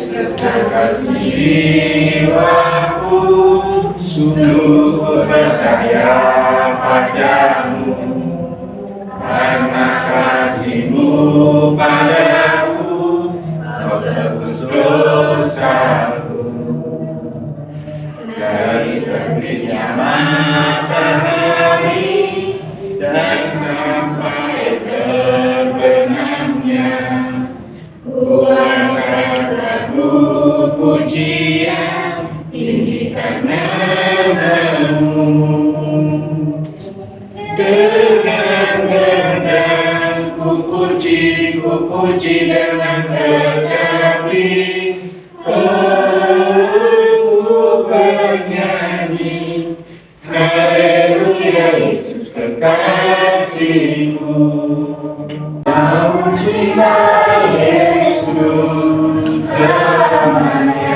kekasih jiwaku, sungguh percaya padamu, karena kasih-Mu padaku, Kau tebus dosaku. Dari terbitnya matahari dan sampai terbenamnya, ku angkat lagu pujian, tinggikan nama-Mu. Dengan gendang ku puji dengan kecapi, ku bernyanyi, haleluya Yesus kekasih-Mu. Mau cinta Yesus selamanya.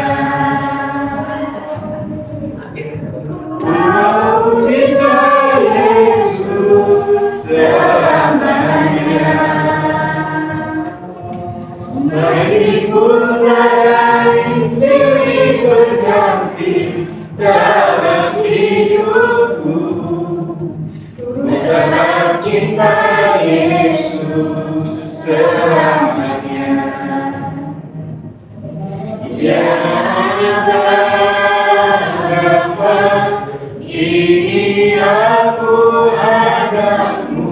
Mau cinta Yesus selamanya. Meskipun badai silih berganti dalam hidupku, ku tetap cinta Yesus selamanya. Ya Bapa, ini aku anakmu,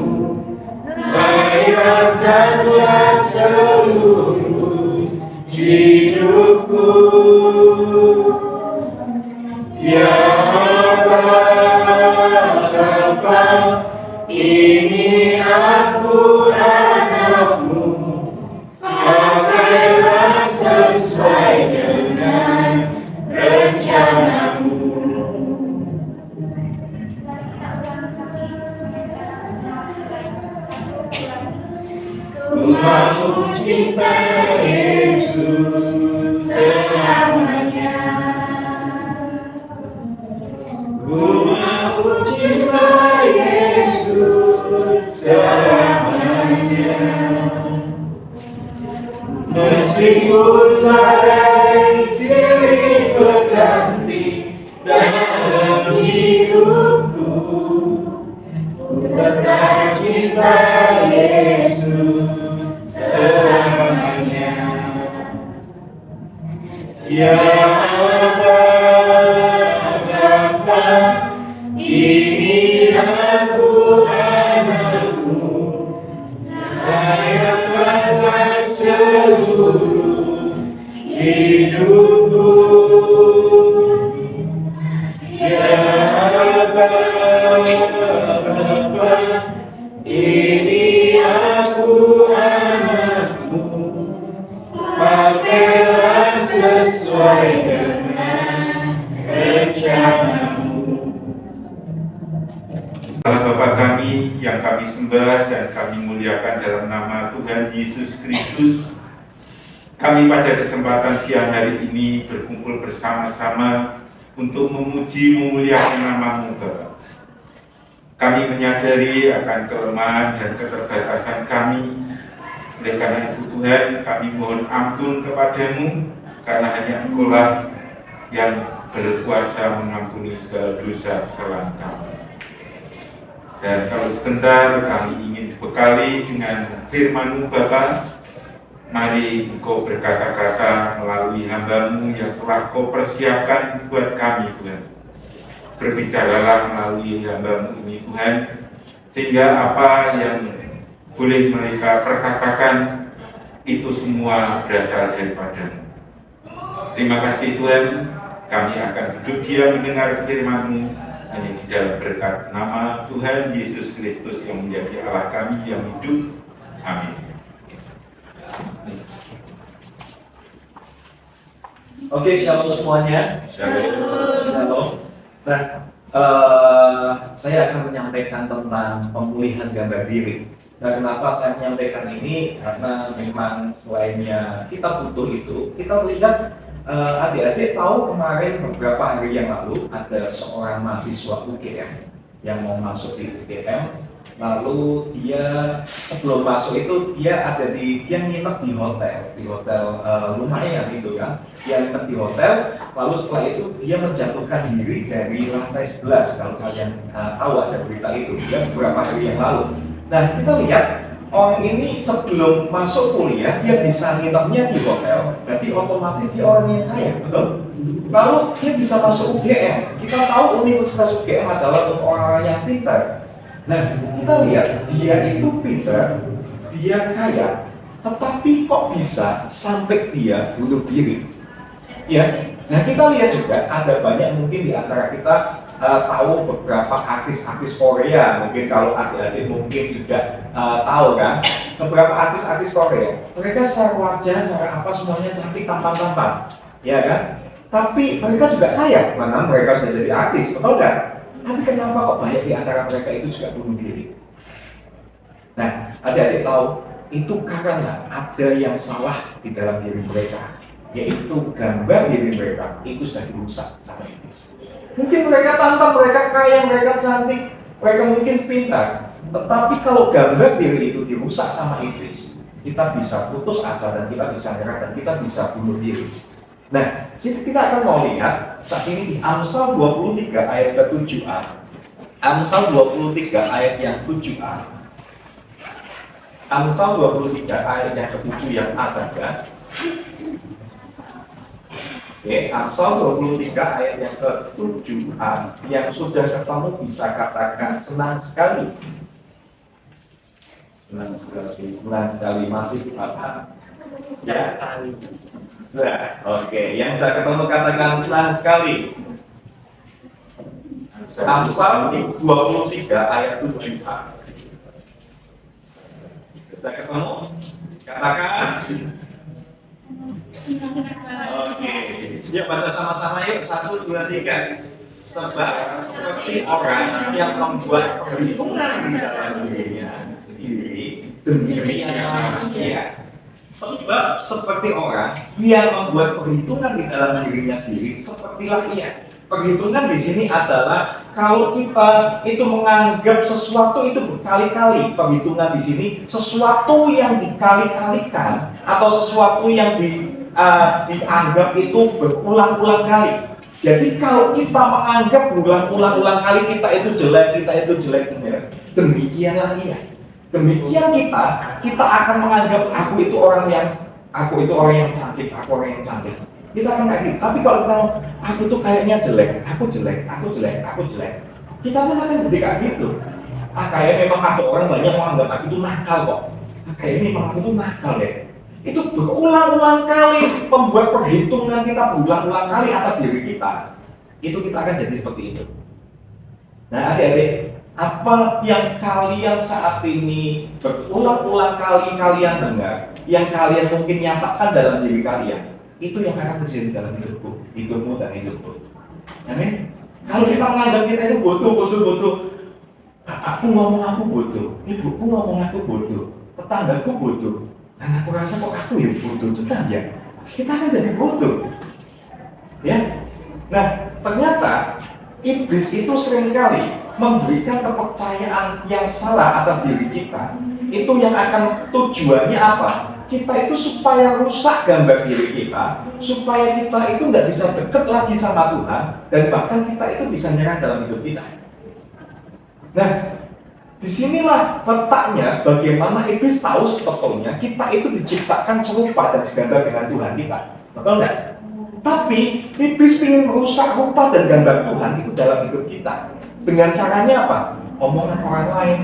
bayarkanlah seluruh hidupku. Ya Bapa, ini aku anakmu, pakailah sesuai dengan rencana-Mu. Ku mau cinta Yesus selamanya. Ku mau cinta Yesus selamanya. Meskipun badai silih berganti dalam hidupku, ku tetap cinta Yesus selamanya. Ya Bapa, ini aku anakmu, bayarkanlah seluruh hidupku. Ya Bapa, ini aku anakmu, pakailah sesuai dengan rencana-Mu. Allah Bapa kami yang kami sembah dan kami muliakan dalam nama Tuhan Yesus Kristus, kami pada kesempatan siang hari ini berkumpul bersama-sama untuk memuji memuliakan nama-Mu Bapa. Kami menyadari akan kelemahan dan keterbatasan kami. Oleh karena itu Tuhan, kami mohon ampun kepadamu, karena hanya Engkau-lah yang berkuasa mengampuni segala dosa kesalahan kami. Dan kalau sebentar kami ingin dibekali dengan firman-Mu Bapa, mari Engkau berkata-kata melalui hamba-Mu yang telah Kau persiapkan buat kami Tuhan. Berbicaralah melalui hamba-Mu ini Tuhan, sehingga apa yang boleh mereka perkatakan itu semua berasal daripada-Mu. Terima kasih Tuhan, kami akan duduk diam mendengar firman-Mu hanya di dalam berkat nama Tuhan Yesus Kristus yang menjadi Allah kami yang hidup. Amin. Oke, shalom semuanya. Shalom. Nah, saya akan menyampaikan tentang pemulihan gambar diri. Nah, kenapa saya menyampaikan ini? Karena memang selainnya kita butuh itu, kita melihat adik-adik tahu kemarin beberapa hari yang lalu ada seorang mahasiswa UGM yang mau masuk di UGM Lalu dia sebelum masuk itu dia nginep di hotel lumayan itu kan. Dia nginep di hotel, lalu setelah itu dia menjatuhkan diri dari lantai 11 kalau kalian tahu ada berita itu ya beberapa hari yang lalu. Nah kita lihat orang ini sebelum masuk kuliah dia bisa nginepnya di hotel, berarti otomatis dia orang yang kaya, betul? Lalu dia bisa masuk UGM. Kita tahu Universitas UGM adalah untuk orang-orang yang pintar. Nah, kita lihat dia itu pintar, dia kaya, tetapi kok bisa sampai dia bunuh diri? Ya, nah kita lihat juga ada banyak mungkin di antara kita tahu beberapa artis-artis Korea, mungkin kalau adik-adik mungkin juga tahu kan, beberapa artis-artis Korea, mereka secara wajah, secara apa semuanya cantik tampan-tampan, ya kan? Tapi mereka juga kaya, karena mereka sudah jadi artis, betul nggak? Tapi kenapa kok banyak di antara mereka itu juga bunuh diri? Nah, adik-adik tahu, itu karena ada yang salah di dalam diri mereka, yaitu gambar diri mereka itu sudah dirusak sama iblis. Mungkin mereka tampan, mereka kaya, mereka cantik, mereka mungkin pintar, tetapi kalau gambar diri itu dirusak sama iblis, kita bisa putus asa dan kita bisa nyerah dan kita bisa bunuh diri. Nah, kita akan mau lihat saat ini di Amsal 23 ayat ke-7a. Amsal 23 ayat yang 7a. Amsal 23 ayat yang ke-7 yang A saja. Oke, Amsal 23 ayat yang ke-7a. Yang sudah ketemu bisa katakan senang sekali. Senang sekali masih apa? Ya, sekali. Oke, yang saya ketemu katakan senang sekali. Amsal 23 ayat 7a. Saya ketemu katakan. Oke, yuk baca sama-sama yuk. 1, 2, 3. Sebab seperti orang yang membuat perhitungan di dalam dirinya sendiri demi yang lainnya. Sebab seperti orang yang membuat perhitungan di dalam dirinya sendiri, sepertilah ia. Perhitungan di sini adalah kalau kita itu menganggap sesuatu itu berkali-kali. Perhitungan di sini sesuatu yang dikali-kalikan atau sesuatu yang dianggap itu berulang-ulang kali. Jadi kalau kita menganggap berulang-ulang kali kita itu jelek, demikianlah ia. Demikian kita akan menganggap aku itu orang yang cantik, Kita akan kayak gitu. Tapi kalau kita aku tuh kayaknya jelek, aku jelek. Kita pun akan jadi kayak gitu. Kayak memang ada orang banyak menganggap aku itu nakal kok. Kayak memang aku tuh nakal deh. Itu berulang-ulang kali membuat perhitungan kita berulang-ulang kali atas diri kita. Itu kita akan jadi seperti itu. Nah, adik-adik, apa yang kalian saat ini berulang-ulang kali kalian dengar, yang kalian mungkin nyatakan dalam diri kalian, itu yang akan terjadi dalam hidupmu dan hidupku. Amin. Kalau kita menganggap kita itu bodoh, bapakku ngomong aku bodoh, ibuku ngomong aku bodoh, tetanggaku bodoh, dan aku rasa kok aku ya bodoh, ya. Kita akan jadi bodoh. Ya. Nah, ternyata iblis itu seringkali memberikan kepercayaan yang salah atas diri kita. Itu yang akan tujuannya apa? Kita itu supaya rusak gambar diri kita, supaya kita itu nggak bisa dekat lagi sama Tuhan, dan bahkan kita itu bisa nyerah dalam hidup kita. Nah, disinilah letaknya bagaimana iblis tahu sebetulnya kita itu diciptakan serupa dan segambar dengan Tuhan kita. Betul nggak? Tapi iblis ingin merusak rupa dan gambar Tuhan itu dalam hidup kita. Dengan caranya apa? Omongan orang lain,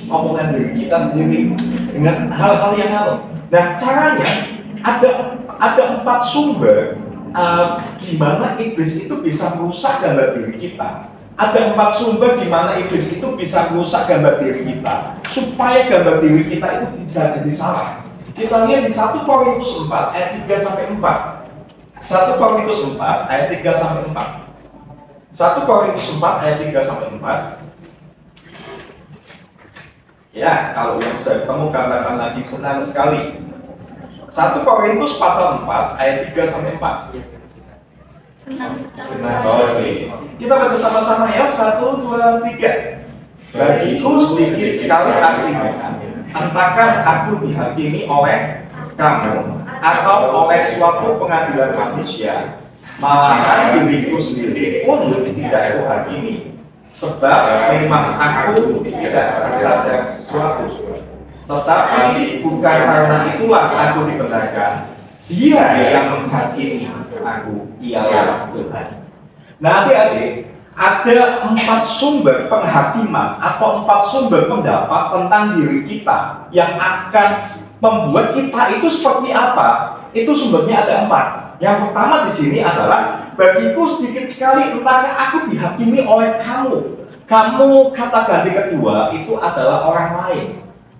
omongan diri kita sendiri, dengan hal-hal yang lalu. Nah, caranya ada 4 sumber gimana iblis itu bisa merusak gambar diri kita. Ada 4 sumber gimana iblis itu bisa merusak gambar diri kita, supaya gambar diri kita itu bisa jadi salah. Kita lihat di 1 Korintus 4 ayat 3-4. 1 Korintus 4 ayat 3-4. 1 Korintus 4 ayat 3-4. Ya, kalau yang sudah ketemu katakan lagi senang sekali. 1 Korintus pasal 4 ayat 3-4. Senang sekali. Oke. Kita baca sama-sama ya. 1, 2, 3. bagiku sedikit sekali artinya, entahkah aku dihakimi oleh kamu atau oleh suatu pengadilan manusia, malahan diriku sendiri pun tidak aku hakimi, sebab memang aku tidak tersadar sesuatu. Tetapi bukan karena itulah aku dibenarkan, Dia yang menghakimi aku, ialah Tuhan. Nah, adik-adik, ada 4 sumber penghakiman atau 4 sumber pendapat tentang diri kita yang akan membuat kita itu seperti apa. Itu sumbernya ada 4. Yang pertama di sini adalah, bagiku sedikit sekali entahkah aku dihakimi oleh kamu. Kamu, kata ganti kedua itu adalah orang lain.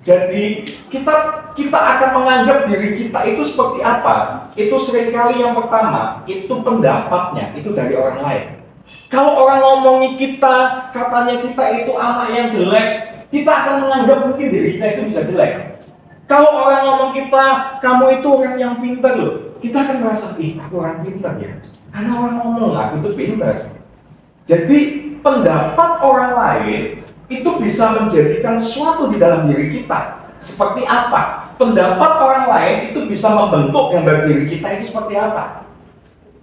Jadi kita akan menganggap diri kita itu seperti apa. Itu seringkali yang pertama, itu pendapatnya itu dari orang lain. Kalau orang ngomongi kita, katanya kita itu anak yang jelek, kita akan menganggap mungkin diri kita itu bisa jelek. Kalau orang ngomong kita, kamu itu orang yang pintar loh, kita akan merasa, aku orang pintar ya. Karena orang ngomong aku itu pintar. Jadi pendapat orang lain itu bisa menjadikan sesuatu di dalam diri kita. Seperti apa? Pendapat orang lain itu bisa membentuk gambar diri kita itu seperti apa.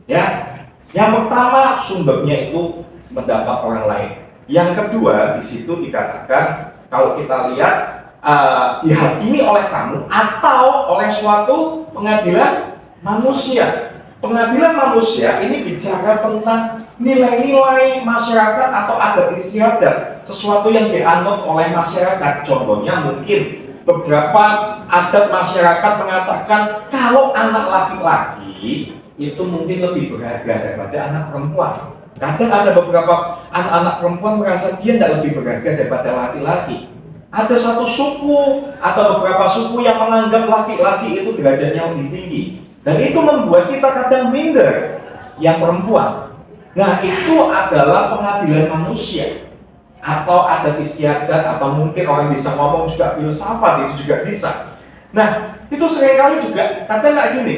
Ya. Yang pertama sumbernya itu pendapat orang lain. Yang kedua di situ dikatakan kalau kita lihat dihakimi oleh kamu atau oleh suatu pengadilan manusia. Pengadilan manusia ini bicara tentang nilai-nilai masyarakat atau adat istiadat, sesuatu yang dianut oleh masyarakat. Contohnya mungkin beberapa adat masyarakat mengatakan kalau anak laki-laki itu mungkin lebih berharga daripada anak perempuan. Kadang ada beberapa anak-anak perempuan merasa dia tidak lebih berharga daripada laki-laki. Ada satu suku atau beberapa suku yang menganggap laki-laki itu derajatnya lebih tinggi. Dan itu membuat kita kadang minder yang perempuan. Nah, itu adalah pengadilan manusia atau adat istiadat, atau mungkin orang bisa ngomong juga filsafat, itu juga bisa. Nah, itu seringkali juga kadang kayak gini.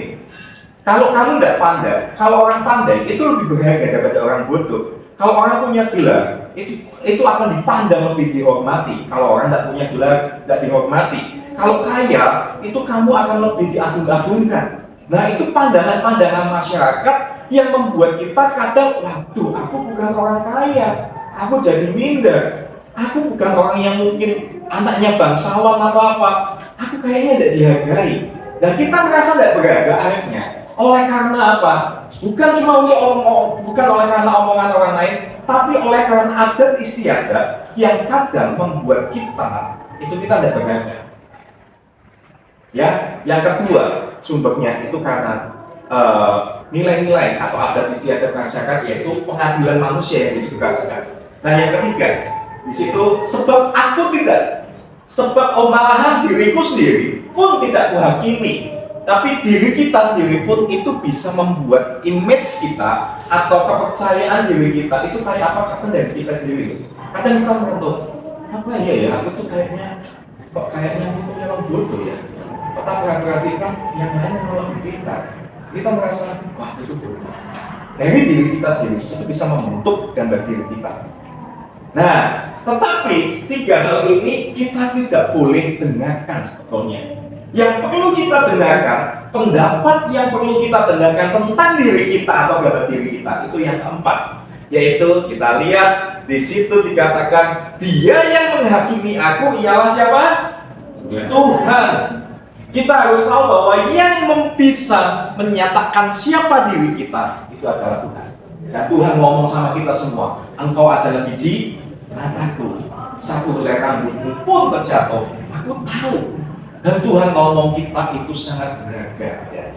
Kalau kamu tidak pandai, kalau orang pandai itu lebih berharga daripada orang bodoh. Kalau orang punya gelar, itu akan dipandang lebih dihormati. Kalau orang tidak punya gelar, tidak dihormati. Kalau kaya, itu kamu akan lebih diagung-agungkan. Nah, itu pandangan-pandangan masyarakat yang membuat kita kadang, waduh, aku bukan orang kaya, aku jadi minder. Aku bukan orang yang mungkin anaknya bangsawan atau apa. Aku kayaknya tidak dihargai. Dan kita merasa tidak berharga akhirnya. Oleh karena apa? Bukan cuma bukan oleh karena omongan orang lain, tapi oleh karena adat istiadat yang kadang membuat kita tidak berharga. Ya, yang kedua sumbernya itu karena nilai-nilai atau adat istiadat masyarakat, yaitu pengadilan manusia yang disebutkan. Nah, yang ketiga di situ sebab malahan diriku sendiri pun tidak kuhakimi. Tapi diri kita sendiri pun itu bisa membuat image kita atau kepercayaan diri kita itu kayak apa kata dari kita sendiri. Kadang kita merasa, apa ya aku tuh kayaknya aku memang bodoh ya. Kita perhatikan yang lain yang lebih pintar. Kita merasa, wah itu bodoh. Dari diri kita sendiri itu bisa membentuk gambar diri kita. Nah, tetapi 3 hal ini kita tidak boleh dengarkan sebetulnya. Yang perlu kita dengarkan, pendapat yang perlu kita dengarkan tentang diri kita atau gambar diri kita itu yang keempat, yaitu kita lihat di situ dikatakan Dia yang menghakimi aku ialah siapa? Tuhan. Kita harus tahu bahwa yang bisa menyatakan siapa diri kita itu adalah Tuhan. Dan Tuhan ngomong sama kita semua, engkau adalah biji mataku, satu helai rambutmu pun terjatuh, aku tahu. Dan Tuhan ngomong kita itu sangat berharga ya.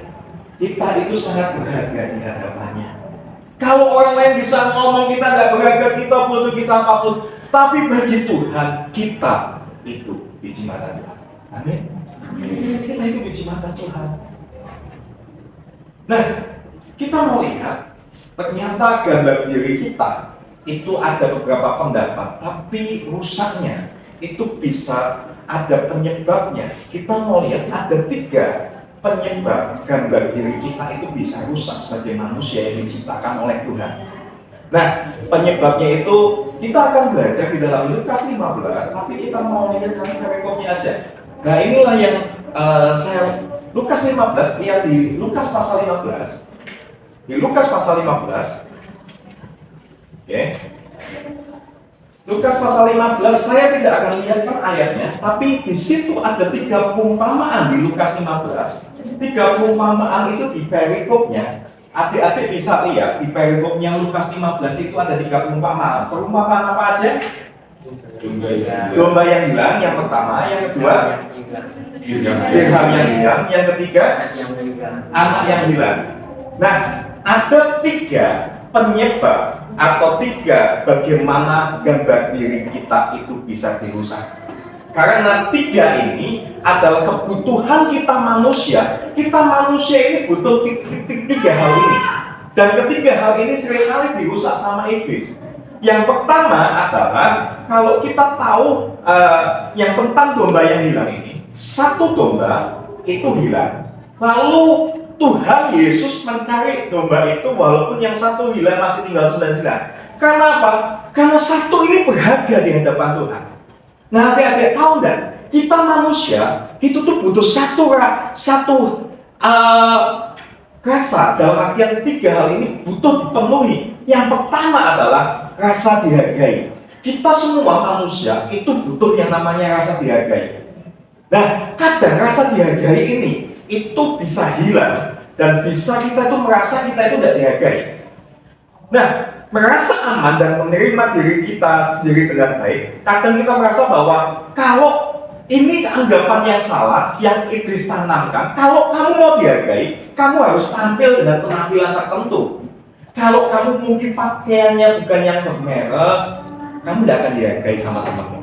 Kita itu sangat berharga di hadapannya. Kalau orang lain bisa ngomong kita tidak berharga, kita butuh kita apapun, tapi bagi Tuhan kita itu biji mata Tuhan. Amin. Kita itu biji mata Tuhan. Nah, kita mau lihat ternyata gambar diri kita itu ada beberapa pendapat, tapi rusaknya itu bisa ada penyebabnya. Kita mau lihat ada 3 penyebab gambar diri kita itu bisa rusak sebagai manusia yang diciptakan oleh Tuhan. Nah, penyebabnya itu Kita akan belajar di dalam Lukas 15, tapi kita mau lihat hanya perikopnya aja. Nah, inilah yang Lukas 15, lihat di Lukas pasal 15. Di Lukas pasal 15. Oke. Lukas pasal 15, saya tidak akan lihatkan ayatnya, tapi di situ ada 3 perumpamaan di Lukas 15. 3 perumpamaan itu di perikopnya. Adik-adik bisa lihat di perikopnya Lukas 15 itu ada 3 perumpamaan. Perumpamaan apa aja? Domba yang hilang yang pertama, yang kedua dirham yang hilang, yang ketiga anak yang hilang. Nah, ada 3 penyebab atau 3 bagaimana gambar diri kita itu bisa dirusak. Karena 3 ini adalah kebutuhan kita manusia. Kita manusia ini butuh 3 hal ini. Dan ketiga hal ini seringkali dirusak sama iblis. Yang pertama adalah kalau kita tahu yang tentang domba yang hilang ini, 1 domba itu hilang. Lalu Tuhan Yesus mencari domba itu walaupun yang 1 hilang masih tinggal 99. Karena apa? Karena 1 ini berharga di hadapan Tuhan. Nah, adik-adik tahu enggak? Kita manusia itu tuh butuh satu rasa, dalam artian 3 hal ini butuh dipenuhi. Yang pertama adalah rasa dihargai. Kita semua manusia itu butuh yang namanya rasa dihargai. Nah, kadang rasa dihargai ini itu bisa hilang dan bisa kita itu merasa kita itu tidak dihargai. Nah, merasa aman dan menerima diri kita sendiri dengan baik, kadang kita merasa bahwa kalau ini anggapan yang salah, yang iblis tanamkan, kalau kamu mau dihargai, kamu harus tampil dengan penampilan tertentu. Kalau kamu mungkin pakaiannya bukan yang bermerek, kamu tidak akan dihargai sama temanmu.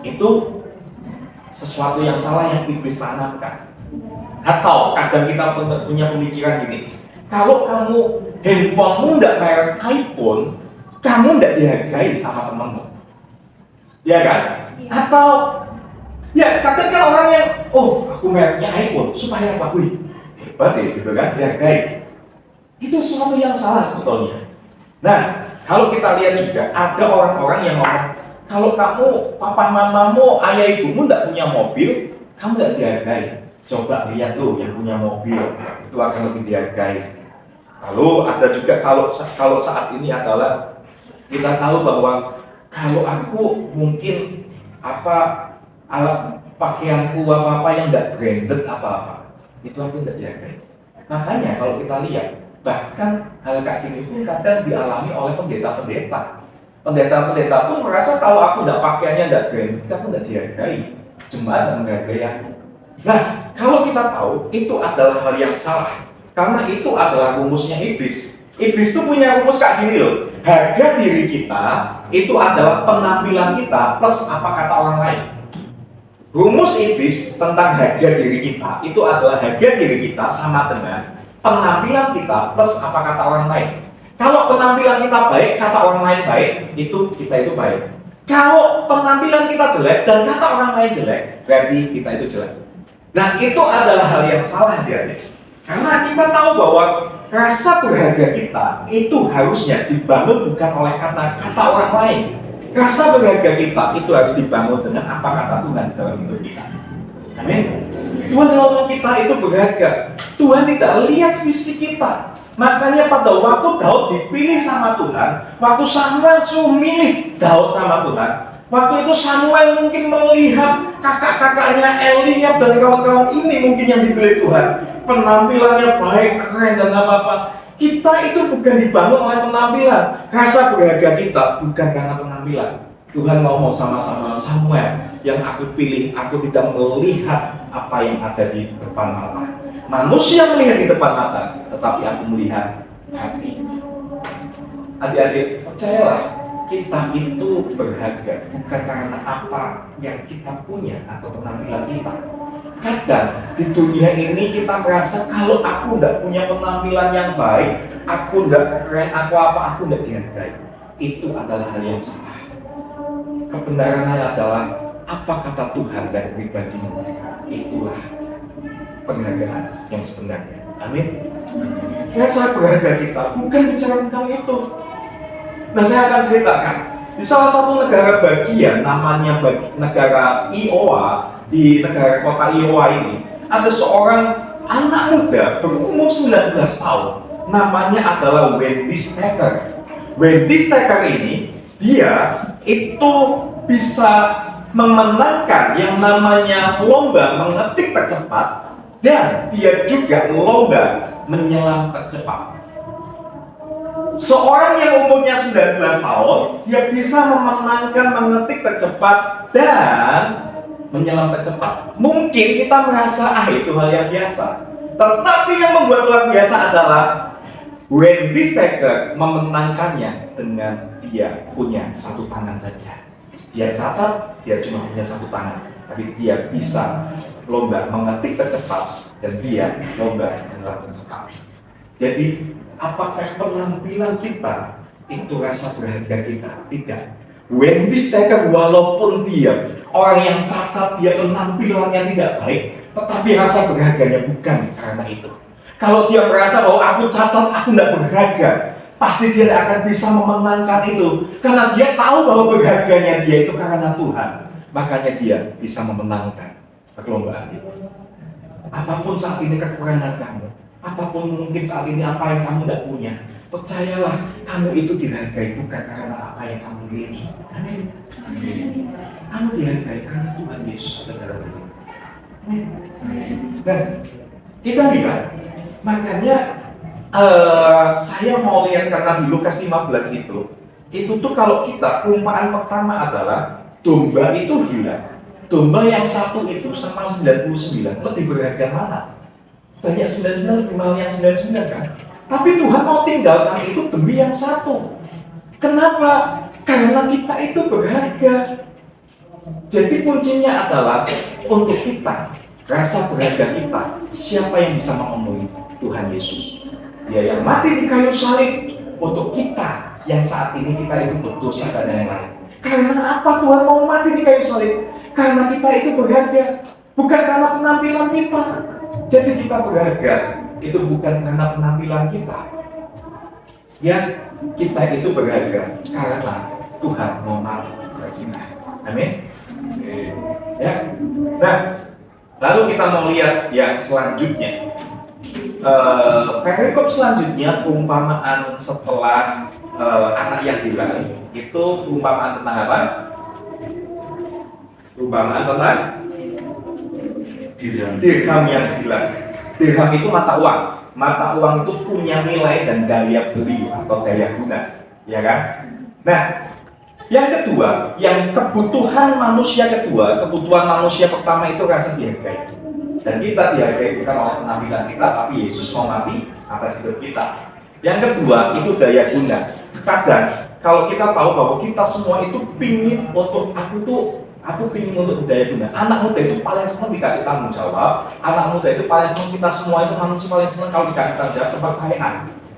Itu sesuatu yang salah yang iblis tanamkan. Atau kadang kita punya pemikiran gini, kalau kamu handphonemu tidak merek iPhone, kamu tidak dihargai sama temanmu. Ya kan? Atau ya, kadang kan orang yang, oh aku mereknya iPhone, supaya apa? Wih, hebat ya, gitu kan, dihargai. Itu sesuatu yang salah sebetulnya. Nah, kalau kita lihat juga, ada orang-orang yang ngomong, kalau kamu, papa mamamu, ayah ibumu tidak punya mobil, kamu tidak dihargai. Coba lihat tuh yang punya mobil, itu akan lebih dihargai. Lalu ada juga kalau saat ini adalah kita tahu bahwa kalau aku mungkin alat pakaianku apa yang tidak branded apa itu aku tidak dihargai. Makanya kalau kita lihat bahkan hal kayak gini pun kadang dialami oleh pendeta-pendeta. Pendeta-pendeta pun merasa kalau aku tidak pakaiannya tidak branded, aku tidak dihargai. Jemaat tidak menghargai aku. Nah, kalau kita tahu itu adalah hal yang salah. Karena itu adalah rumusnya iblis. Iblis itu punya rumus kayak gini loh. Harga diri kita itu adalah penampilan kita plus apa kata orang lain. Rumus iblis tentang harga diri kita itu adalah harga diri kita sama dengan penampilan kita plus apa kata orang lain. Kalau penampilan kita baik, kata orang lain baik, itu kita itu baik. Kalau penampilan kita jelek dan kata orang lain jelek, berarti kita itu jelek. Nah, itu adalah hal yang salah dia. Karena kita tahu bahwa rasa berharga kita itu harusnya dibangun bukan oleh kata-kata orang lain. Rasa berharga kita itu harus dibangun dengan apa kata Tuhan dalam hidup kita. Amin. Tuhan ngomong kita itu berharga. Tuhan tidak lihat fisik kita. Makanya pada waktu Daud dipilih sama Tuhan, waktu Samuel suruh milih Daud sama Tuhan, waktu itu Samuel mungkin melihat kakak-kakaknya Eliab dan kawan-kawan ini mungkin yang dipilih Tuhan. Penampilannya baik, keren dan apa-apa. Kita itu bukan dibangun oleh penampilan. Rasa berharga kita bukan karena penampilan. Tuhan ngomong sama-sama Samuel, yang aku pilih, aku tidak melihat apa yang ada di depan mata. Manusia melihat di depan mata, tetapi aku melihat hati. Adik-adik, percayalah, kita itu berharga bukan karena apa yang kita punya atau penampilan kita. Kadang di dunia ini kita merasa kalau aku tidak punya penampilan yang baik, aku tidak keren, aku tidak dihargai. Itu adalah hal yang salah. Kebenarannya adalah apa kata Tuhan dan pribadimu. Itulah penghargaan yang sebenarnya. Amin. Rasa berharga kita bukan bicara tentang itu. Nah, saya akan ceritakan Di salah satu negara bagian, namanya negara Iowa, di negara kota Iowa ini, ada seorang anak muda berumur 19 tahun. Namanya adalah Wendy Stacker. Wendy Stacker ini, dia itu bisa memenangkan yang namanya lomba mengetik tercepat, dan dia juga lomba menyelam tercepat. Seorang yang umurnya 19 tahun, dia bisa memenangkan mengetik tercepat dan menyelam tercepat. Mungkin kita merasa, itu hal yang biasa. Tetapi yang membuat luar biasa adalah Wendy Stacker memenangkannya dengan dia punya satu tangan saja. Dia cacat, dia cuma punya satu tangan. Tapi dia bisa lomba mengetik tercepat dan dia lomba menyelam tercepat. Jadi, apakah penampilan kita itu rasa berharga kita? Tidak. Wendy Stacker walaupun dia orang yang cacat, dia penampilannya tidak baik, tetapi rasa berharganya bukan karena itu. Kalau dia merasa bahwa aku cacat, aku tidak berharga, pasti dia tidak akan bisa memenangkan itu. Karena dia tahu bahwa berharganya dia itu karena Tuhan. Makanya dia bisa memenangkan perlombaan itu. Apapun saat ini kekurangan kamu, apapun mungkin saat ini apa yang kamu tidak punya, percayalah kamu itu dihargai bukan karena apa yang kamu miliki. Amin. Kamu dihargai karena Tuhan Yesus adalah diri. Dan kita lihat, makanya saya mau lihat karena di Lukas 15 itu tuh kalau kita perumpamaan pertama adalah domba itu hilang. Domba yang satu itu sama 99 lebih berharga mana? Banyak 99 lebih mahal yang 99 kan? Tapi Tuhan mau tinggalkan itu demi yang satu. Kenapa? Karena kita itu berharga. Jadi kuncinya adalah untuk kita, rasa berharga kita, siapa yang bisa memenuhi? Tuhan Yesus. Dia yang mati di kayu salib untuk kita yang saat ini kita itu berdosa dan yang lain. Karena apa Tuhan mau mati di kayu salib? Karena kita itu berharga, bukan karena penampilan kita. Jadi kita berharga itu bukan karena penampilan kita. Ya, kita itu berharga karena Tuhan mau mati bagi kita. Amin. Ya. Nah, lalu kita mau lihat yang selanjutnya. Perikop selanjutnya perumpamaan setelah anak yang hilang itu perumpamaan tentang apa? Perumpamaan tentang dirham yang hilang. Dirham itu mata uang. Mata uang itu punya nilai dan daya beli atau daya guna, ya kan? Nah, yang kedua, yang kebutuhan manusia kedua, kebutuhan manusia pertama itu rasa dihargai. Dan kita dihargai bukan oleh penampilan kita, tapi Yesus mau mati atas hidup kita. Yang kedua itu daya guna. Kadang kalau kita tahu bahwa kita semua itu pingin untuk aku pingin untuk daya guna. Anak muda itu paling senang dikasih tanggung jawab. Anak muda itu paling senang, kita semua itu manusia paling senang kalau dikasih tanggung jawab, kepercayaan.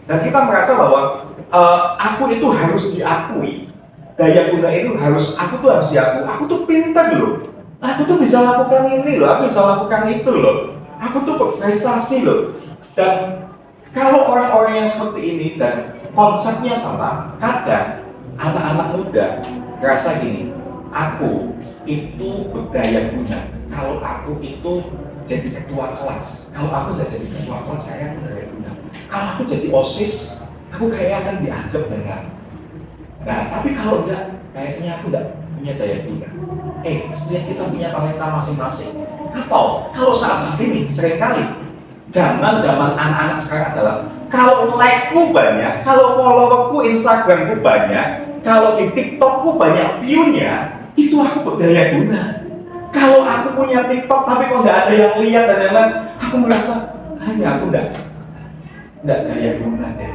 Dan kita merasa bahwa aku itu harus diakui. Daya guna itu aku tuh harus diakui. Aku tuh pintar loh. Aku tuh bisa lakukan ini loh. Aku bisa lakukan itu loh. Aku tuh berprestasi loh. Dan kalau orang-orang yang seperti ini dan konsepnya sama, kadang anak-anak muda merasa gini, aku itu berdaya guna. Kalau aku itu jadi ketua kelas, kalau aku nggak jadi ketua kelas, saya berdaya guna. Kalau aku jadi OSIS, aku kayak akan dianggap dengan. Nah, tapi kalau enggak, kayaknya aku nggak punya daya guna. Setiap kita punya talenta masing-masing. Atau kalau saat ini seringkali zaman anak-anak sekarang adalah kalau like-ku banyak, kalau follower-ku Instagram-ku banyak, kalau di TikTok-ku banyak view-nya, itu aku berdaya guna. Kalau aku punya TikTok tapi kok nggak ada yang lihat dan lain-lain, aku merasa kayaknya aku nggak daya guna deh.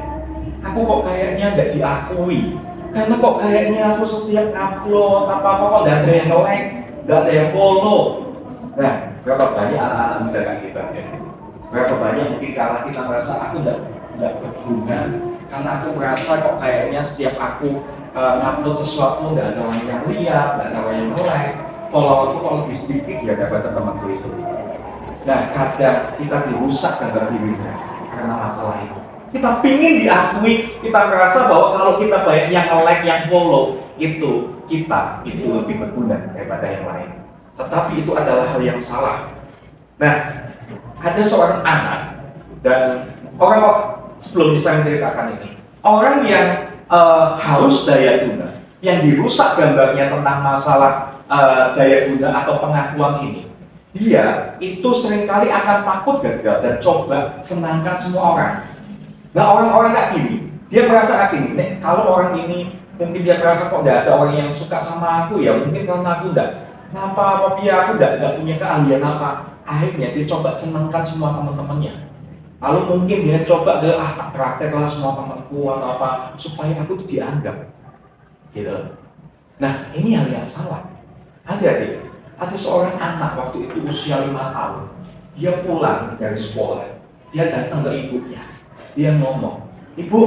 Aku kok kayaknya nggak diakui. Karena kok kayaknya aku setiap upload apa-apa kok nggak ada yang like, nggak ada yang follow. Nah, berapa banyak anak-anak muda kayak kita ya? Berapa banyak mungkin karena kita merasa aku nggak berguna, karena aku merasa kok kayaknya setiap aku upload sesuatu nggak ada orang yang lihat, nggak ada orang yang like, followerku kok lebih sedikit ya daripada temanku itu. Nah, kadang kita dirusak gambar dirinya karena masalah itu. Kita pingin diakui, kita merasa bahwa kalau kita banyak yang like, yang follow, kita itu lebih berguna daripada yang lain. Tetapi itu adalah hal yang salah. Nah, ada seorang anak dan orang, sebelum saya menceritakan ini, orang yang haus daya guna, yang dirusak gambarnya tentang masalah daya guna atau pengakuan ini, dia itu seringkali akan takut gagal dan coba senangkan semua orang. Nah, orang-orang kayak gini, dia merasa kayak gini, nih, kalau orang ini mungkin dia merasa kok tidak ada orang yang suka sama aku, ya mungkin karena aku kenapa aku tidak punya keahlian apa. Akhirnya dia coba senangkan semua teman-temannya. Lalu mungkin dia coba tak prakteklah semua temanku atau apa supaya aku tuh dianggap, gitu. Nah, ini hal yang salah. Hati-hati. Ada seorang anak waktu itu usia 5 tahun. Dia pulang dari sekolah. Dia datang ke ibunya. Dia ngomong, "Ibu,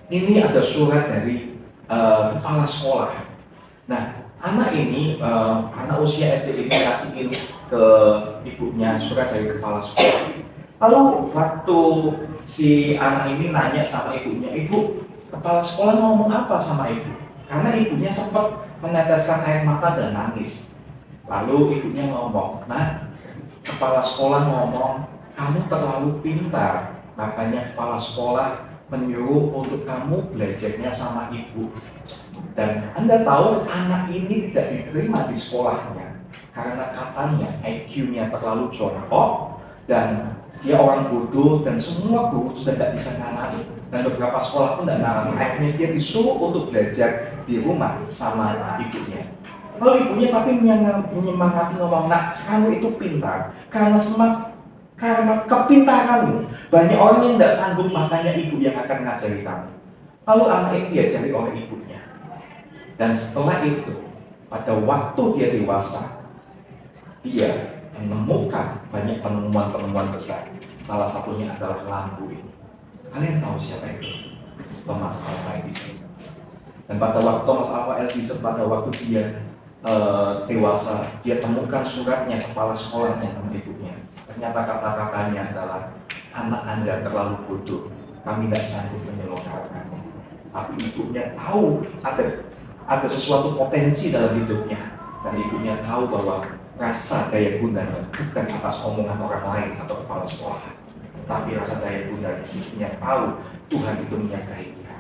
ini ada surat dari kepala sekolah." Nah, anak ini, anak usia SD ini kasihin ke ibunya surat dari kepala sekolah. Lalu waktu si anak ini nanya sama ibunya, "Ibu, kepala sekolah ngomong apa sama ibu?" Karena ibunya sempat meneteskan air mata dan nangis. Lalu ibunya ngomong, "Nah, kepala sekolah ngomong, kamu terlalu pintar, makanya kepala sekolah menyuruh untuk kamu belajarnya sama ibu." Dan Anda tahu anak ini tidak diterima di sekolahnya karena katanya IQ-nya terlalu jorok dan dia orang bodoh dan semua guru sudah tidak bisa nangani dan beberapa sekolah pun tidak nangani. Akhirnya dia disuruh untuk belajar di rumah sama ibunya. Lalu ibunya tapi menyemangati ngomong, "Nak, kamu itu pintar karena kepintaranmu banyak orang yang tidak sanggup, makanya ibu yang akan ngajari kamu." Lalu anak ini diajari oleh ibunya. Dan setelah itu, pada waktu dia dewasa, dia menemukan banyak penemuan besar. Salah satunya adalah lampu ini. Kalian tahu siapa itu? Thomas Alva Edison. Dan pada waktu Thomas Alva Edison, pada waktu dia dewasa, dia temukan suratnya kepala sekolahnya sama ibunya. Ternyata kata-katanya adalah, "Anak Anda terlalu bodoh, kami tidak sanggup menyelonggarkannya." Tapi ibunya tahu ada sesuatu potensi dalam hidupnya, dan ibunya tahu bahwa rasa daya gunanya bukan atas omongan orang lain atau kepala sekolah, tapi rasa daya gunanya ibunya tahu Tuhan itu menyertai dia.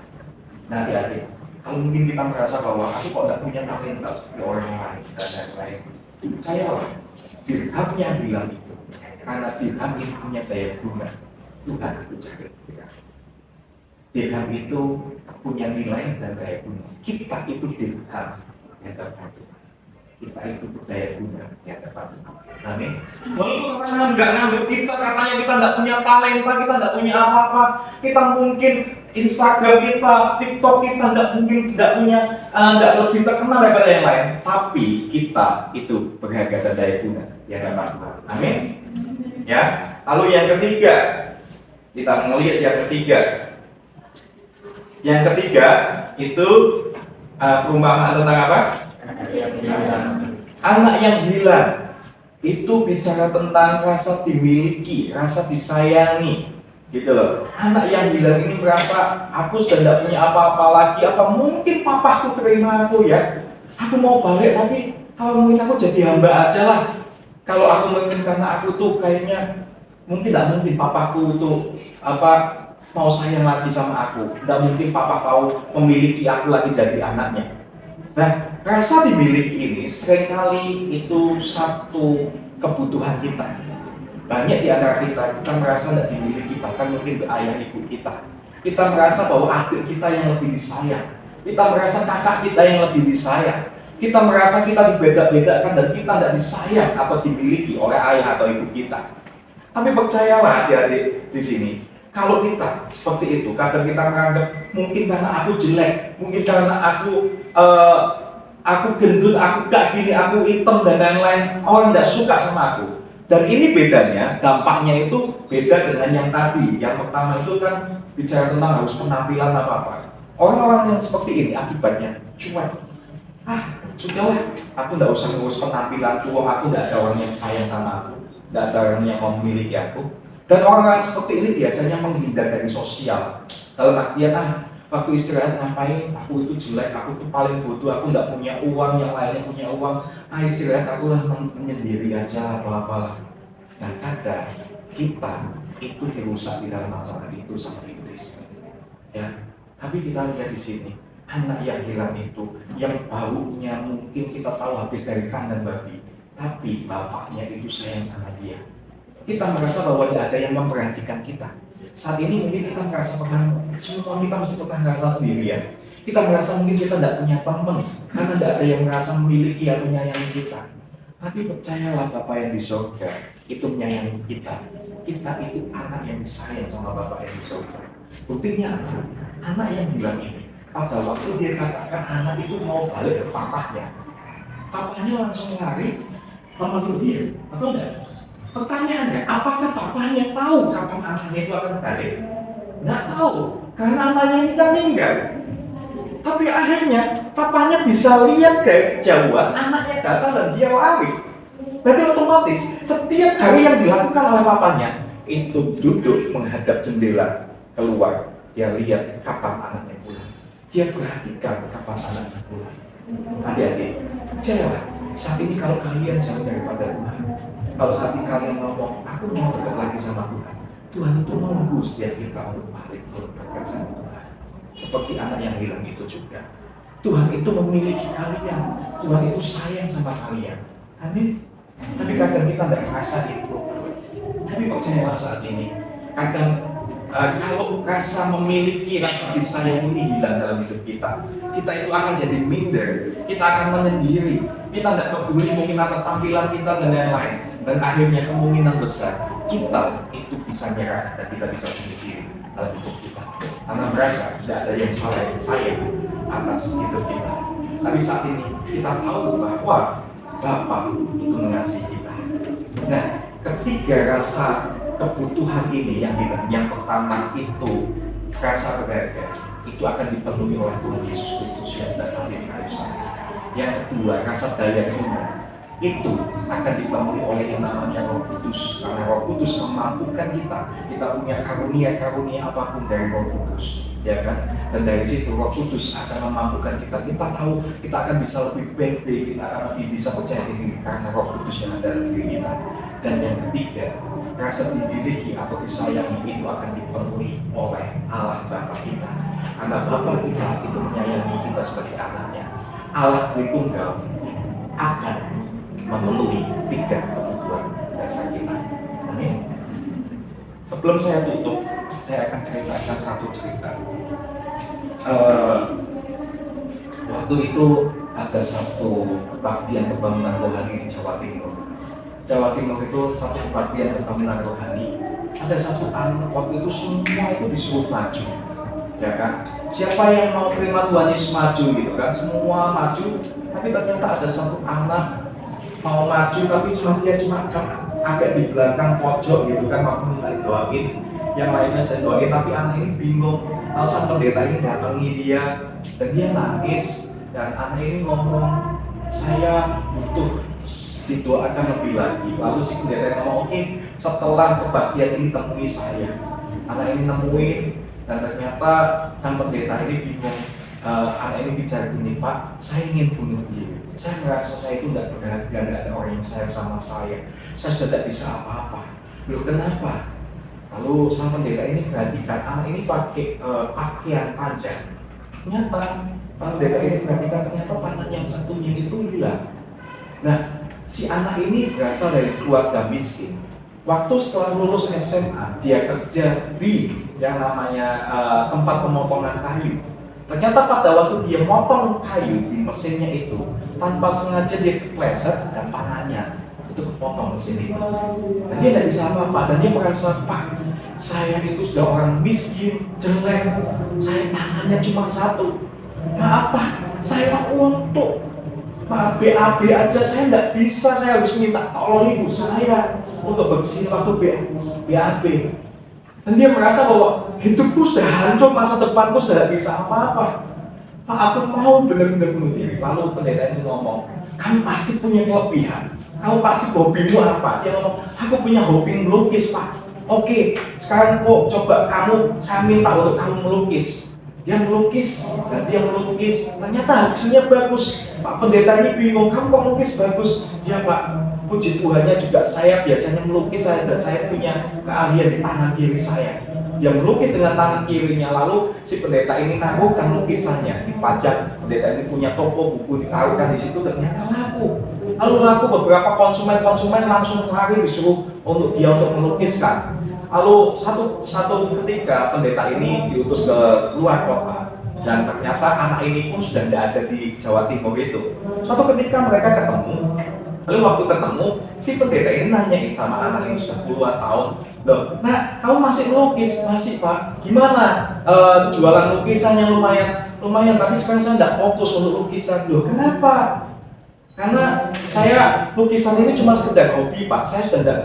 Nah, adik-adik, kalau mungkin kita merasa bahwa aku kok tidak punya talenta seperti orang lain dan lain-lain, percayalah, Dirham yang bilang itu, karena Dirham itu punya daya guna, Tuhan itu jaga dia. Dirham itu punya nilai dan daya guna. Kita itu dirham yang terpadu. Kita itu daya guna yang terpadu. Amin. Walaupun orang nggak nganggap kita, katanya kita nggak punya talenta, kita nggak punya apa-apa, kita mungkin Instagram kita, TikTok kita nggak lebih terkenal daripada yang lain, tapi kita itu berharga dan daya guna yang terpadu. Amin. Ya. Lalu yang ketiga, kita melihat yang ketiga. Yang ketiga itu perumpamaan tentang apa? Anak yang hilang. Itu bicara tentang rasa dimiliki, rasa disayangi, gitu loh. Anak yang hilang ini merasa aku sudah tidak punya apa-apa lagi. Apa mungkin papaku terima aku ya? Aku mau balik tapi kalau mungkin aku jadi hamba aja lah. Kalau aku mungkin karena aku tuh kayaknya mungkin tidak mungkin papaku itu mau sayang lagi sama aku. Tidak mungkin papa tahu memiliki aku lagi jadi anaknya. Nah, rasa dimiliki ini seringkali itu satu kebutuhan kita. Banyak di antara kita merasa tidak dimiliki, bahkan mungkin ayah ibu kita. Kita merasa bahwa adik kita yang lebih disayang. Kita merasa kakak kita yang lebih disayang. Kita merasa kita dibeda-bedakan dan kita tidak disayang atau dimiliki oleh ayah atau ibu kita. Tapi percayalah adik-adik di sini, kalau kita seperti itu, kadang kita menganggap mungkin karena aku jelek, mungkin karena aku gendut, aku gak gini, aku hitam dan lain-lain, orang tidak suka sama aku. Dan ini bedanya, dampaknya itu beda dengan yang tadi. Yang pertama itu kan bicara tentang harus penampilan apa-apa. Orang-orang yang seperti ini akibatnya cuek. Sudahlah, aku tidak usah ngurus penampilanku, aku tidak ada orang yang sayang sama aku, tidak ada orang yang mau memiliki aku. Dan orang-orang seperti ini biasanya menghindar dari sosial. Dalam artian, Waktu istirahat ngapain? Aku itu jelek, aku tuh paling bodoh, aku nggak punya uang, yang lainnya punya uang. Istirahat aku lah menyendiri aja, apa-apa. Nah, kadang kita itu dirusak di dalam masalah itu sama iblis. Ya, tapi kita lihat di sini, anak yang hilang itu, yang baunya mungkin kita tahu habis dari kandang babi, tapi bapaknya itu sayang sama dia. Kita merasa bahwa tidak ada yang memperhatikan kita. Saat ini mungkin kita merasa semua kita mesti pernah merasa sendirian. Kita merasa mungkin kita tidak punya teman, karena tidak ada yang merasa memiliki atau menyayangi kita. Tapi percayalah Bapa yang di surga itu menyayangi kita. Kita itu anak yang disayang sama Bapa yang di surga. Buktinya apa? Anak yang hilang ini, pada waktu dia katakan anak itu mau balik ke papahnya, papahnya langsung lari memeluk dia, atau enggak? Pertanyaannya, apakah papahnya tahu kapan anaknya itu akan balik? Nggak tahu, karena anaknya ini kan meninggal. Tapi akhirnya papahnya bisa lihat dari kejauhan, anaknya datang dan dia lari. Berarti otomatis setiap hari yang dilakukan oleh papahnya itu duduk menghadap jendela keluar. Dia lihat kapan anaknya pulang. Dia perhatikan kapan anaknya pulang. Adik-adik, percayalah, saat ini kalau kalian jauh daripada Tuhan, kalau saat ini kalian ngomong, aku mau dekat lagi sama Tuhan, Tuhan itu menunggu setiap kita untuk balik dekat sama Tuhan. Seperti anak yang hilang itu juga. Tuhan itu memiliki kalian, Tuhan itu sayang sama kalian. Amin. Tapi kadang kita tidak merasa itu. Tapi percayalah saat ini, kadang kalau rasa memiliki rasa disayang ini hilang dalam hidup kita itu akan jadi minder, kita akan menyendiri, kita tidak peduli mungkin atas tampilan kita dan lain-lain, dan akhirnya kemungkinan besar kita itu bisa nyerah dan kita bisa bunuh diri dalam hidup kita, karena merasa tidak ada yang sayang atas hidup kita. Tapi saat ini kita tahu bahwa Bapa itu mengasihi kita. Nah, ketiga rasa kebutuhan ini yang pertama itu rasa berharga, itu akan dipenuhi oleh Tuhan Yesus Kristus yang sudah hadir di kayu salib. Yang kedua, rasa daya guna itu akan dipenuhi oleh yang namanya Roh Kudus, karena Roh Kudus memampukan kita punya karunia apapun dari Roh Kudus, ya kan? Dan dari situ Roh Kudus akan memampukan kita tahu kita akan bisa lebih pede, kita akan lebih bisa percaya diri karena Roh Kudus yang ada dalam diri kita. Dan yang ketiga, rasa dimiliki atau disayangi itu akan dipenuhi oleh Allah Bapa kita, karena Bapa kita itu menyayangi kita sebagai anaknya. Allah Tritunggal akan memenuhi tiga kebutuhan dasar kita. Amin. Sebelum saya tutup, saya akan ceritakan satu cerita. Waktu itu ada satu kebaktian kebangunan rohani di Jawa Timur. Jawa Timur itu satu kebaktian kebangunan rohani. Ada satu anak, waktu itu semua itu disuruh maju, ya kan? Siapa yang mau terima Tuhan Yesus maju gitu kan? Semua maju, tapi ternyata ada satu anak mau maju tapi dia cuma agak di belakang pojok gitu kan, waktu minta didoain, yang lainnya saya doain, tapi anak ini bingung. Lalu sang pendeta ini datangi dia dan dia nangis, dan anak ini ngomong, saya butuh didoakan lebih lagi. Lalu si pendeta ngomong, oke, setelah kebaktian ini temui saya. Anak ini nemuin, dan ternyata sang pendeta ini bingung. Anak ini bicara gini, Pak, saya ingin bunuh diri. Saya merasa saya itu tidak berharga, tidak ada orang yang sayang sama saya sudah tidak bisa apa-apa. Loh, kenapa? Lalu sang pendeta ini perhatikan, anak ini pakai pakaian panjang. Ternyata pendeta ini perhatikan, ternyata tangan yang satunya itu hilang. Nah, si anak ini berasal dari keluarga miskin. Waktu setelah lulus SMA, dia kerja di yang namanya tempat pemotongan kayu. Ternyata pada waktu dia motong kayu di mesinnya itu, tanpa sengaja dia kepleset dan tangannya itu kepotong mesin itu. Dan dia tidak bisa apa-apa, dan dia merasa, Pak, saya itu sudah orang miskin, jelek, saya tangannya cuma satu. Maaf Pak, saya untuk BAB aja saya tidak bisa, saya harus minta tolong ibu saya untuk bersih waktu BAB. Dan dia merasa bahwa hidupku sudah hancur, masa depanku sudah tidak bisa apa-apa. Pak, aku mau benar-benar bunuh diri. Lalu pendeta ini ngomong, kamu pasti punya kelebihan, kamu pasti hobimu apa? Dia ngomong, aku punya hobi melukis Pak. Oke, sekarang kok coba saya minta untuk kamu melukis. Dia melukis, dan dia melukis. Ternyata hasilnya bagus. Pak pendeta ini bingung, kamu kok melukis bagus? Ya Pak, puji Tuhannya juga saya biasanya melukis dan saya punya keahlian di tangan kiri saya. Dia melukis dengan tangan kirinya, lalu si pendeta ini taruhkan lukisannya, dipajang. Pendeta ini punya toko buku, ditaruhkan di situ, ternyata laku. Lalu laku, beberapa konsumen langsung lari disuruh untuk dia untuk melukiskan. Lalu satu ketika pendeta ini diutus ke luar kota, dan ternyata anak ini pun sudah tidak ada di Jawa Timur itu. Suatu ketika mereka ketemu, lalu waktu ketemu si pendeta ini nanyain sama anak ini sudah puluhan tahun, loh, nah kamu masih melukis? Masih Pak. Gimana? Jualan lukisannya lumayan, tapi sekarang saya tidak fokus untuk lukisan. Loh, kenapa? Karena saya lukisan ini cuma sekedar hobi Pak, saya sudah tidak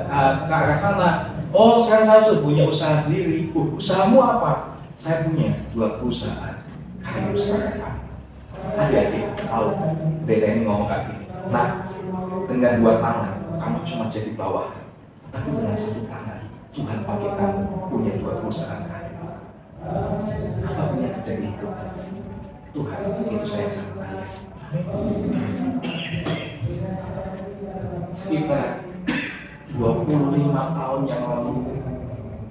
ke arah sana. Oh, sekarang saya sudah punya usaha sendiri. Usahamu apa? Saya punya 2 perusahaan kayu sekarang. Adik-adik tahu, beda ini ngomong kayak gini. Nah, dengan 2 tangan, kamu cuma jadi bawahan. Tapi dengan 1 tangan, Tuhan pakai kamu punya 2 perusahaan kayu. Apapun yang terjadi itu, Tuhan itu saya sangat kaya. Sekitar 25 tahun yang lalu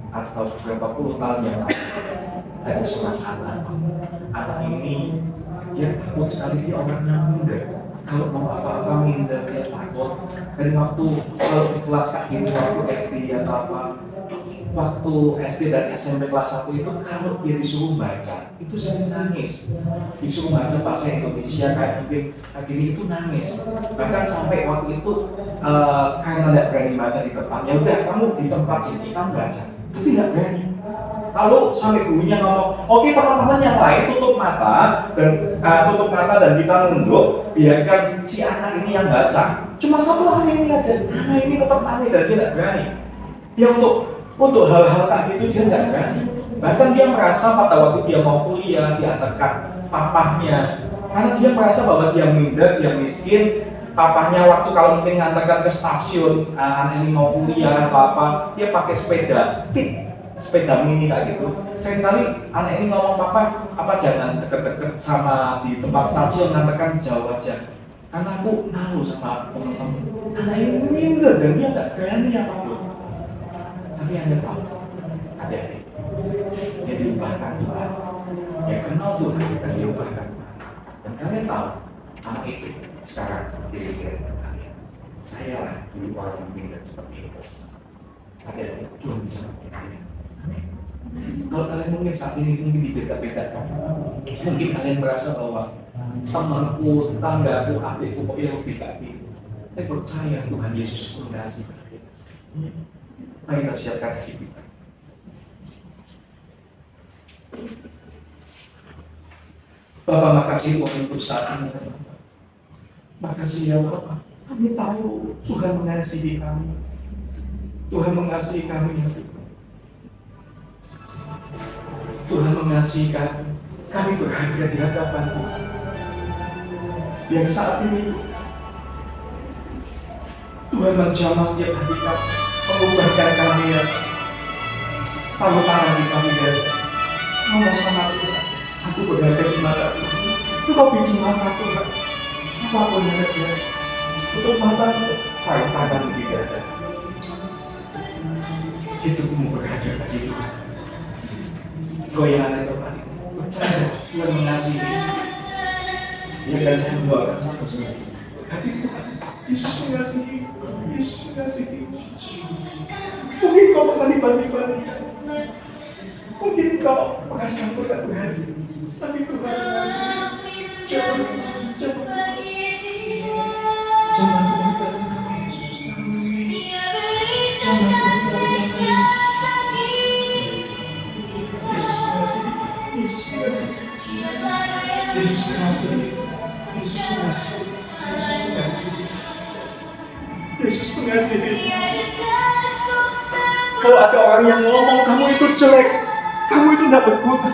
atau berapa puluh tahun yang lalu, ada seorang anak ini dia takut sekali, dia orangnya minder. Kalau mau apa-apa minder, dia takut. Dan waktu kalau di kelas kaki ini, waktu SD atau apa, waktu SD dan SMP kelas 1 itu kalau dia disuruh baca itu sering nangis. Disuruh baca bahasa Indonesia kayak gini itu nangis. Bahkan sampai waktu itu karena tidak berani baca di tempat, ya udah kamu di tempat sini kamu baca, tapi tidak berani. Lalu sampai gurunya ngomong, oke teman-teman yang lain tutup mata dan kita nunduk, biarkan si anak ini yang baca. Cuma satu hal ini aja, anak ini tetap nangis dan dia tidak berani. Dia untuk hal-hal kayak gitu dia nggak berani. Bahkan dia merasa pada waktu dia mau kuliah diantarkan papahnya, karena dia merasa bahwa dia minder, dia miskin. Papahnya waktu kalau mungkin ngantarkan ke stasiun, anak ini mau kuliah atau apa, dia pakai sepeda mini kayak gitu. Seringkali anak ini ngomong, papa, apa jangan deket-deket sama di tempat stasiun, ngantarkan jauh aja. Karena aku malu sama teman-teman. Anak ini minder dan dia nggak berani apapun. Tapi Anda tahu, adik-adik, dia diubahkan Tuhan. Dia kenal Tuhan dan diubahkan Tuhan. Dan kalian tahu, anak itu sekarang diri-diri kalian. Saya lah dulu orang yang minder seperti itu. Adik-adik, Tuhan bisa pakai kalian. Amin. Kalau kalian mungkin saat ini mungkin dibeda-bedakan, mungkin kalian merasa bahwa temanku, tetanggaku, adikku kok yang lebih baik. Saya percaya Tuhan Yesus mengasihi kalian. Mari kita siapkan hati kita. Bapak, makasih untuk saat ini. Makasih ya Bapak. Kami tahu Tuhan mengasihi kami. Tuhan mengasihi kami ya Tuhan. Tuhan mengasihi kami. Kami berharga di hadapan Tuhan. Yang saat ini Tuhan menjamah setiap hati kami, mengubahkan kami ya. Taruh tangan di kami ya. Ngomong sama Tuhan, aku berharga di mata Tuhan. Itu kau biji mata Tuhan. Apapun yang terjadi, untuk mata taruh tangan di dada. Itu kamu berharga bagi Tuhan. Goyangan itu tadi, percaya Tuhan mengasihi. Ya dan saya mendoakan satu-satu. Tapi Tuhan, Yesus mengasihi. Yesus mengasihi. Mungkin kau pernah dibanding-bandingkan. Mungkin kau merasa berat berhati. Tapi Tuhan mengasihi. Jangan tinggalkan Yesus. Jangan tinggalkan Yesus. Yesus mengasihi. Yesus mengasihi. Yesus mengasihi. Kalau ada orang yang ngomong kamu itu jelek, kamu itu tidak berguna,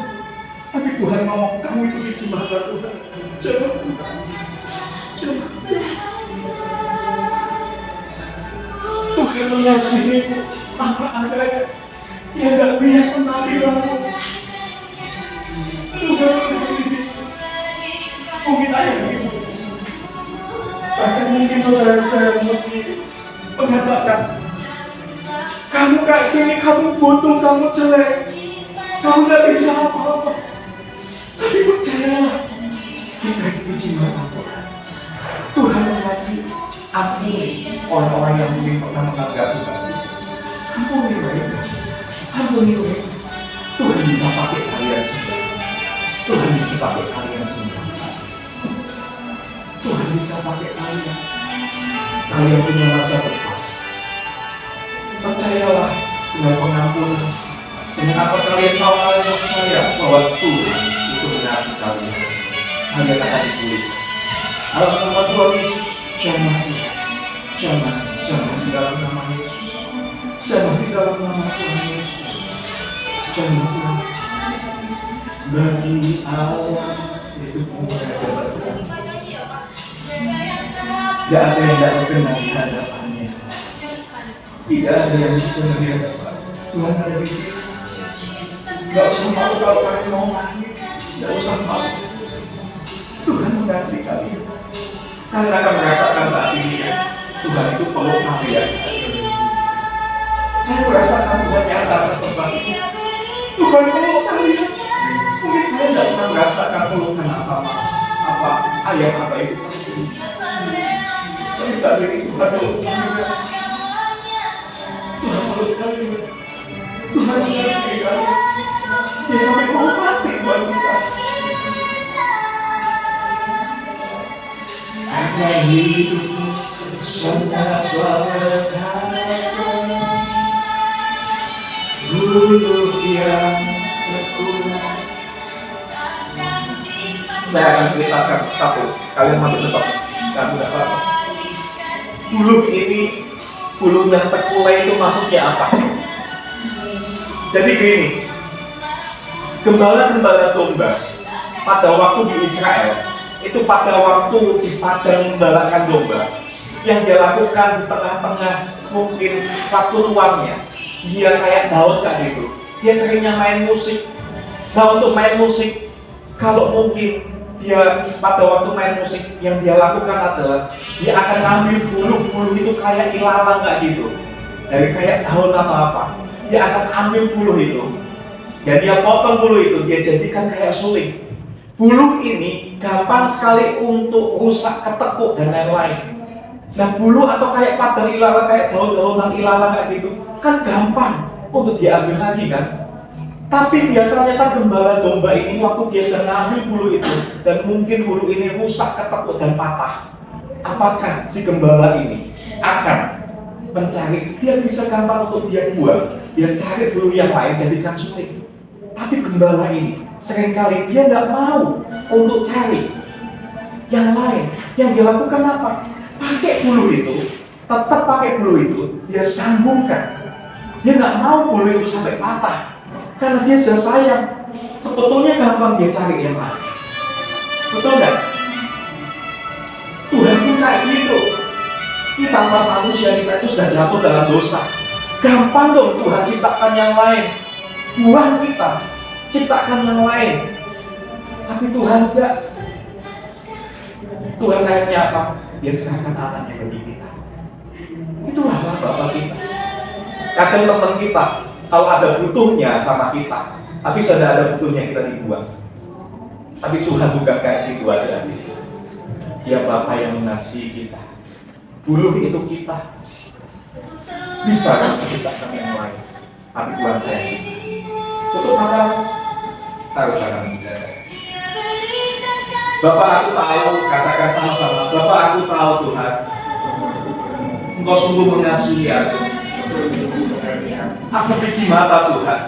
tapi Tuhan ngomong kamu itu biji mata Tuhan. Jangan. Tuhan mengasihi apa adanya. Dia tidak punya penampilanmu. Tuhan Bahkan mungkin saudara-saudara mesti mengatakan, kamu kayak gini, kamu butuh, kamu jelek, kamu gak bisa apa-apa. Tapi percayalah, kita dipuji Tuhan. Tuhan mengasihi ampuni orang-orang yang mungkin pernah menganggap Tuhan. Ampuni mereka, ampuni mereka. Tuhan bisa pakai kalian semua. Tuhan bisa pakai kalian semua. Tuhan bisa pakai kalian. Kalian punya masa depan. Percayalah dengan pengampunan. Dengan apa kalian tahu, kalian percaya bahwa Tuhan itu mengasihi kalian. Kalian akan dipulihkan. Dalam nama Tuhan Yesus, jamah Tuhan. Jamah di dalam nama Yesus. Jamah di dalam nama Tuhan Yesus. Jamah Tuhan. Bagi Allah itu punya kebetulan. Tidak ada yang tidak berkenan di hadapannya. Tidak ada yang berkenan di hadapan Tuhan. Ada di sini. Tidak usah malu kalau kalian mau nangis. Tidak usah malu. Tuhan mengasihi kalian. Kalian akan merasakan saat ini ya, Tuhan itu peluk kalian. Saya merasakan Tuhan nyata atas tempat ini. Tuhan peluk kalian. Mungkin kalian tidak pernah merasakan pelukan sama apa ayat apa itu. Tapi saat ini Tuhan peluk kalian. Tuhan peluk kalian. Tuhan mengasihi kalian. Dia sampai mau mati buat kita. Karena hidupmu sangat berharga, buluh yang terkurang. Saya akan ceritakan satu, kalian masuk besok, dan tidak apa-apa. Buluh ini, buluh yang terkulai itu maksudnya apa? Jadi gini, gembala-gembala domba pada waktu di Israel, itu pada waktu di padang membalakan domba, yang dia lakukan di tengah-tengah mungkin waktu luangnya, dia kayak Daud kayak gitu. Dia seringnya main musik. Nah, untuk main musik, kalau mungkin dia pada waktu main musik yang dia lakukan adalah dia akan ambil buluh-buluh itu kayak ilalang kayak gitu, dari kayak daun atau apa. Dia akan ambil buluh itu dan dia potong buluh itu, dia jadikan kayak suling. Buluh ini gampang sekali untuk rusak, ketekuk dan lain-lain. Nah, buluh atau kayak padang ilalang, kayak daun-daunan ilalang kayak gitu, kan gampang untuk diambil lagi kan. Tapi biasanya sang gembala domba ini waktu dia sudah ngambil buluh itu dan mungkin buluh ini rusak, ketekuk dan patah, apakah si gembala ini akan mencari? Dia bisa gampang untuk dia buang, dia cari buluh yang lain jadikan suling. Tapi gembala ini seringkali dia nggak mau untuk cari yang lain. Yang dia lakukan apa? Pakai bulu itu, tetap pakai bulu itu, dia sambungkan. Dia nggak mau bulu itu sampai patah, karena dia sudah sayang. Sebetulnya gampang dia cari yang lain. Betul nggak? Tuhan pun kayak gitu. Kita manusia, kita itu sudah jatuh dalam dosa. Gampang dong Tuhan ciptakan yang lain. Buang kita, ciptakan yang lain. Tapi Tuhan tidak. Tuhan akhirnya apa? Dia serahkan anaknya bagi kita. Itulah Bapak kita. Kadang teman kita, kalau ada butuhnya sama kita, tapi sudah ada butuhnya kita dibuang. Tapi Tuhan bukan kayak gitu ada. Dia Bapa yang mengasihi kita. Buluh itu kita. Bisa kan menciptakan yang lain. Tapi Tuhan sayang kita. Tutup mata, taruh tangan di dada. Bapak, aku tahu, katakan sama-sama. Bapak, aku tahu Tuhan, Engkau sungguh mengasihi aku. Aku benci mata Tuhan.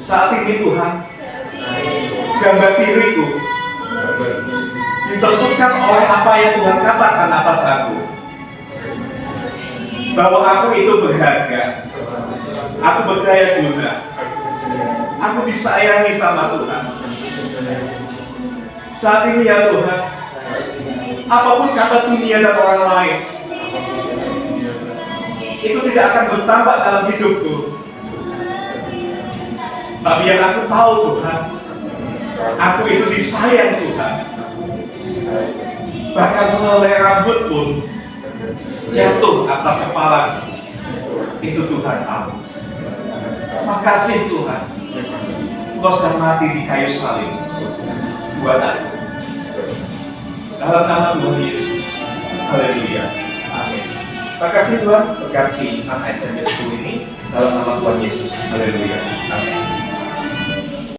Saat ini Tuhan, gambar diriku ditentukan oleh apa yang Tuhan katakan atas aku. Bahwa aku itu berharga. Aku berdaya guna. Aku disayangi sama Tuhan. Saat ini ya Tuhan, apapun kata dunia dan orang lain, itu tidak akan bertambah dalam hidupku. Tapi yang aku tahu Tuhan, aku itu disayang Tuhan. Bahkan selai rambut pun jatuh atas kepala. Itu Tuhan Allah. Makasih Tuhan, Engkau sudah mati di kayu salib buat aku. Dalam nama Tuhan Yesus. Haleluya. Amin. Terima kasih Tuhan berkati anak SMP 10 ini dalam nama Tuhan Yesus. Haleluya.